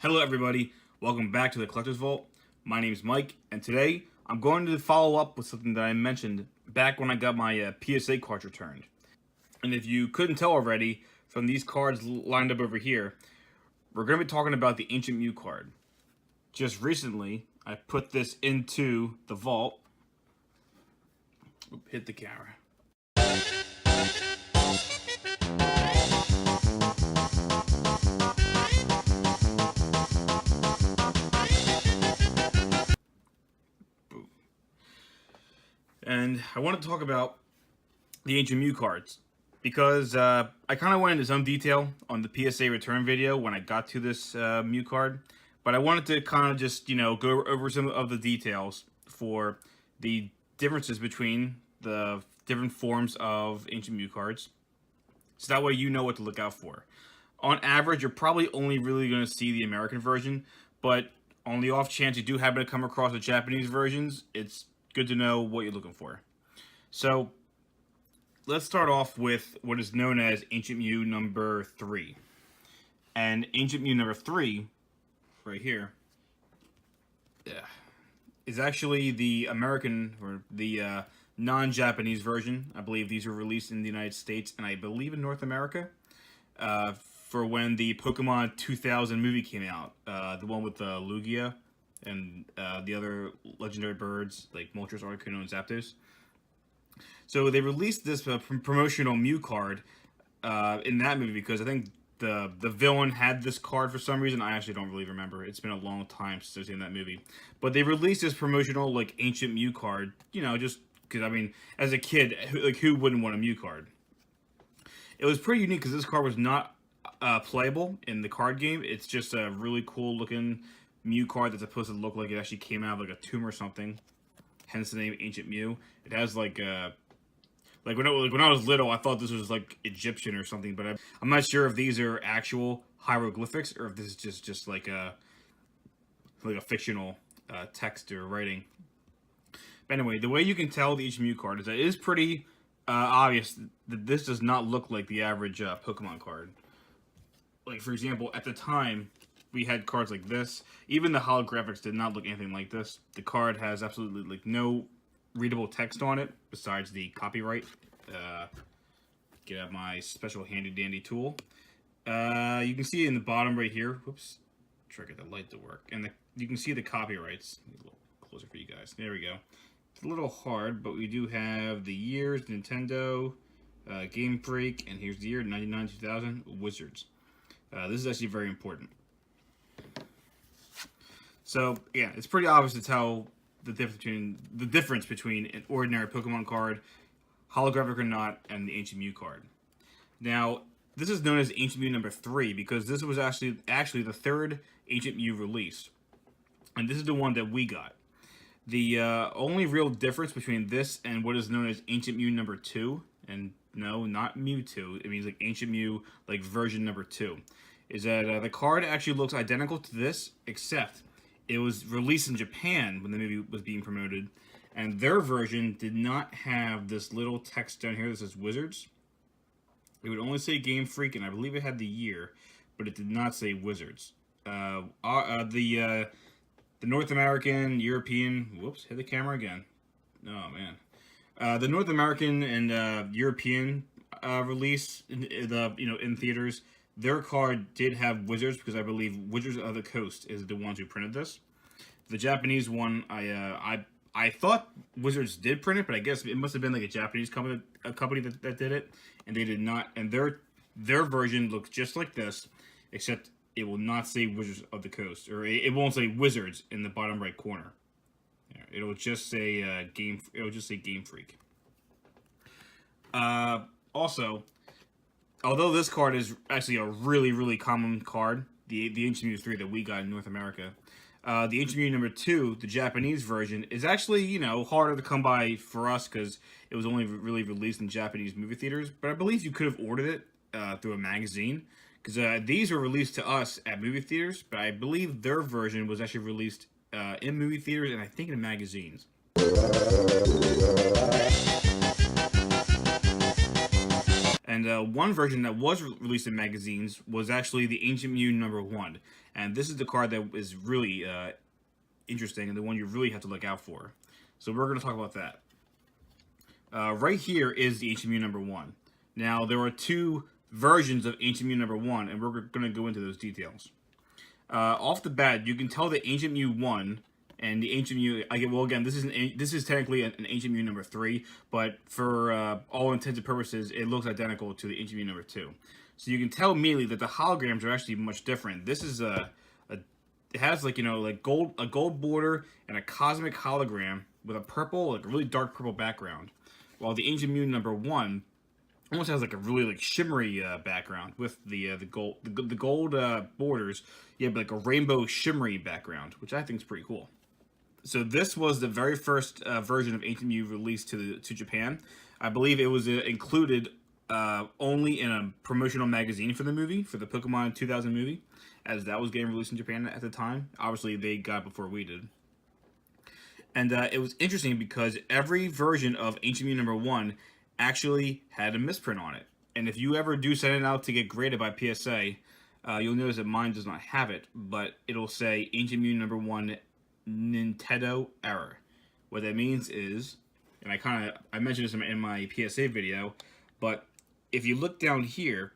Hello everybody, welcome back to the Collector's Vault. My name is Mike, and today I'm going to follow up with something that I mentioned back when I got my PSA cards returned. And if you couldn't tell already from these cards lined up over here, we're going to be talking about the Ancient Mew card. Just recently, I put this into the vault. Oop, hit the camera. And I want to talk about the Ancient Mew cards because I kind of went into some detail on the PSA return video when I got to this Mew card, but I wanted to kind of just, go over some of the details for the differences between the different forms of Ancient Mew cards, so that way you know what to look out for. On average, you're probably only really going to see the American version, but on the off chance you do happen to come across the Japanese versions, it's good to know what you're looking for. So let's start off with what is known as Ancient Mew number 3. And Ancient Mew number 3, right here, is actually the American, or the non-Japanese version. I believe these were released in the United States, and I believe in North America, for when the Pokemon 2000 movie came out. The one with Lugia and the other legendary birds like Moltres, Articuno, and Zapdos. So they released this promotional Mew card in that movie because I think the villain had this card for some reason. I actually don't really remember. It's been a long time since I've seen that movie. But they released this promotional Ancient Mew card, just because, I mean, as a kid, who wouldn't want a Mew card? It was pretty unique because this card was not playable in the card game. It's just a really cool looking Mew card that's supposed to look like it actually came out of a tomb or something. Hence the name Ancient Mew. It has when I was little, I thought this was Egyptian or something, but I'm not sure if these are actual hieroglyphics or if this is just like a fictional text or writing. But anyway, the way you can tell the Ancient Mew card is that it is pretty obvious that this does not look like the average Pokemon card. Like, for example, at the time, we had cards like this. Even the holographics did not look anything like this. The card has absolutely no readable text on it besides the copyright. Get out my special handy dandy tool. You can see in the bottom right here. Whoops, try to get the light to work. And you can see the copyrights. A little closer for you guys. There we go. It's a little hard, but we do have the years: Nintendo, Game Freak, and here's the year: 99, 2000, Wizards. This is actually very important. So yeah, it's pretty obvious to tell the difference between an ordinary Pokemon card, holographic or not, and the Ancient Mew card. Now, this is known as Ancient Mew number 3 because this was actually the third Ancient Mew release, and this is the one that we got. The only real difference between this and what is known as Ancient Mew number 2, and no, not Mewtwo, it means Ancient Mew version number 2, is that the card actually looks identical to this, except it was released in Japan when the movie was being promoted, and their version did not have this little text down here that says Wizards. It would only say Game Freak, and I believe it had the year, but it did not say Wizards. The North American, European, whoops, hit the camera again. Oh man. The North American and European release in theaters, their card did have Wizards because I believe Wizards of the Coast is the ones who printed this. The Japanese one, I thought Wizards did print it, but I guess it must have been a Japanese company that did it, and they did not. And their version looks just like this, except it will not say Wizards of the Coast, or it won't say Wizards in the bottom right corner. It'll just say Game. It'll just say Game Freak. Also, although this card is actually a really, really common card, the Ancient Mew 3 that we got in North America, the Ancient Mew number 2, the Japanese version, is actually, harder to come by for us because it was only really released in Japanese movie theaters. But I believe you could have ordered it through a magazine because these were released to us at movie theaters, but I believe their version was actually released in movie theaters and I think in magazines. And one version that was released in magazines was actually the Ancient Mew number 1. And this is the card that is really interesting and the one you really have to look out for. So we're going to talk about that. Right here is the Ancient Mew number 1. Now, there are 2 versions of Ancient Mew number 1, and we're going to go into those details. Off the bat, you can tell the Ancient Mew 1 and the Ancient Mew. Well, again, this is technically an Ancient Mew number 3, but for all intents and purposes, it looks identical to the Ancient Mew number 2. So you can tell immediately that the holograms are actually much different. This is it has like a gold border and a cosmic hologram with a purple, like a really dark purple background, while the Ancient Mew number 1 almost has like a really shimmery background with the gold borders. You have like a rainbow shimmery background, which I think is pretty cool. So this was the very first version of Ancient Mew released to Japan. I believe it was included only in a promotional magazine for the movie, for the Pokemon 2000 movie, as that was getting released in Japan at the time. Obviously, they got it before we did. And it was interesting because every version of Ancient Mew number 1 actually had a misprint on it. And if you ever do send it out to get graded by PSA, you'll notice that mine does not have it, but it'll say Ancient Mew number 1 Nintendo error. What that means is, and I mentioned this in my PSA video, but if you look down here,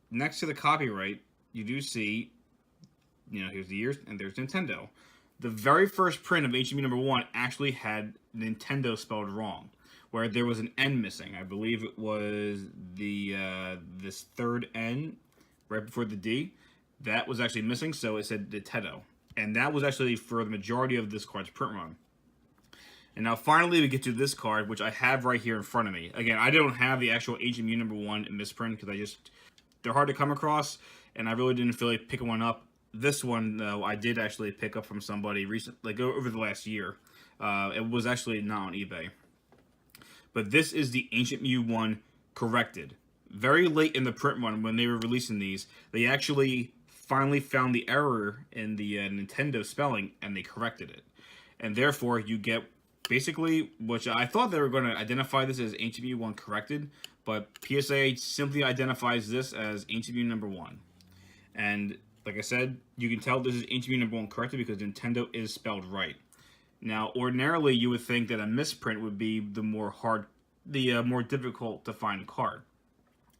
next to the copyright, you do see, here's the years, and there's Nintendo. The very first print of Ancient Mew number 1 actually had Nintendo spelled wrong, where there was an N missing. I believe it was this third N right before the D. That was actually missing, so it said Nintendo. And that was actually for the majority of this card's print run. And now finally we get to this card, which I have right here in front of me. Again, I don't have the actual Ancient Mew number 1 misprint because they're hard to come across, and I really didn't feel like picking one up. This one, though, I did actually pick up from somebody recently, like over the last year. It was actually not on eBay. But this is the Ancient Mew 1 corrected. Very late in the print run, when they were releasing these, they actually finally found the error in the Nintendo spelling, and they corrected it. And therefore, you get basically, which I thought they were going to identify this as Ancient Mew 1 corrected, but PSA simply identifies this as Ancient Mew number 1. And like I said, you can tell this is Ancient Mew number 1 corrected because Nintendo is spelled right. Now, ordinarily, you would think that a misprint would be the more difficult to find card.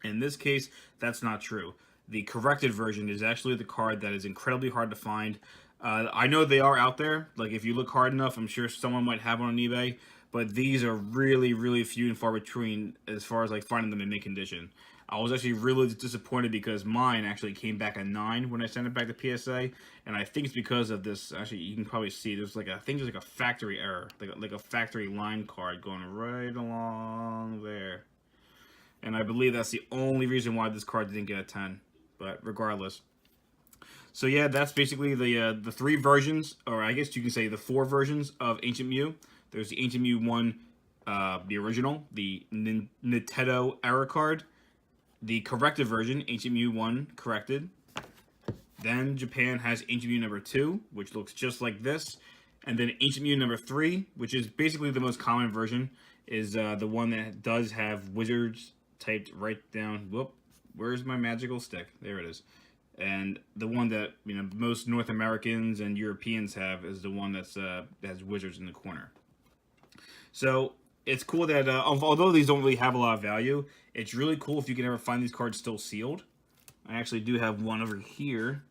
In this case, that's not true. The corrected version is actually the card that is incredibly hard to find. I know they are out there. Like, if you look hard enough, I'm sure someone might have one on eBay. But these are really, really few and far between as far as like finding them in mint condition. I was actually really disappointed because mine actually came back a 9 when I sent it back to PSA, and I think it's because of this. Actually, you can probably see there's like a factory error, like a factory line card going right along there, and I believe that's the only reason why this card didn't get a 10. But regardless, so yeah, that's basically the 3 versions, or I guess you can say the 4 versions of Ancient Mew. There's the Ancient Mew 1, the original, the Nintendo error card. The corrected version, Ancient Mew 1 corrected. Then Japan has Ancient Mew number 2, which looks just like this. And then Ancient Mew number 3, which is basically the most common version, is the one that does have wizards typed right down. Whoop, where's my magical stick? There it is. And the one that most North Americans and Europeans have is the one that has wizards in the corner. So it's cool that although these don't really have a lot of value, it's really cool if you can ever find these cards still sealed. I actually do have one over here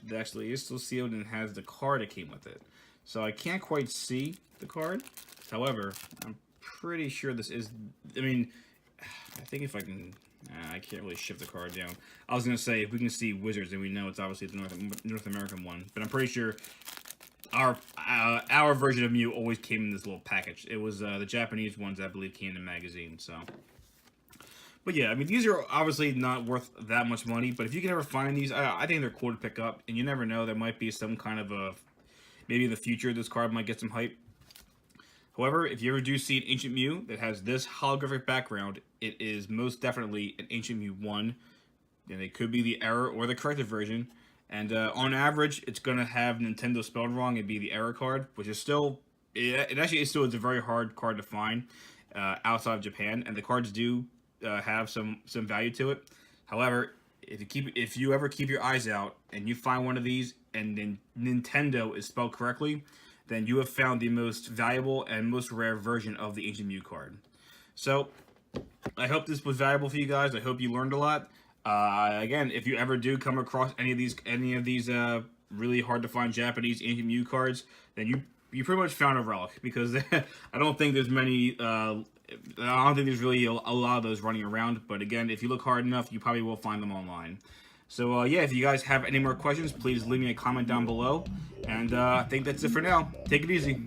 that actually is still sealed and has the card that came with it. So I can't quite see the card. However, I'm pretty sure this is, I think if I can, I can't really shift the card down. I was going to say, if we can see wizards, then we know it's obviously the North American one. But I'm pretty sure our version of Mew always came in this little package. It was the Japanese ones, I believe, came in the magazine. So, but yeah, these are obviously not worth that much money. But if you can ever find these, I think they're cool to pick up. And you never know, there might be some kind of maybe in the future this card might get some hype. However, if you ever do see an Ancient Mew that has this holographic background, it is most definitely an Ancient Mew 1. And it could be the error or the corrected version. And on average, it's going to have Nintendo spelled wrong and be the error card, which is still, it actually is still a very hard card to find outside of Japan. And the cards do have some value to it. However, if you ever keep your eyes out and you find one of these, and Nintendo is spelled correctly, then you have found the most valuable and most rare version of the Ancient Mew card. So, I hope this was valuable for you guys. I hope you learned a lot. Again, if you ever do come across any of these really hard to find Japanese Ancient Mew cards, then you pretty much found a relic, because I don't think there's many. I don't think there's really a lot of those running around. But again, if you look hard enough, you probably will find them online. So yeah, if you guys have any more questions, please leave me a comment down below. And I think that's it for now. Take it easy.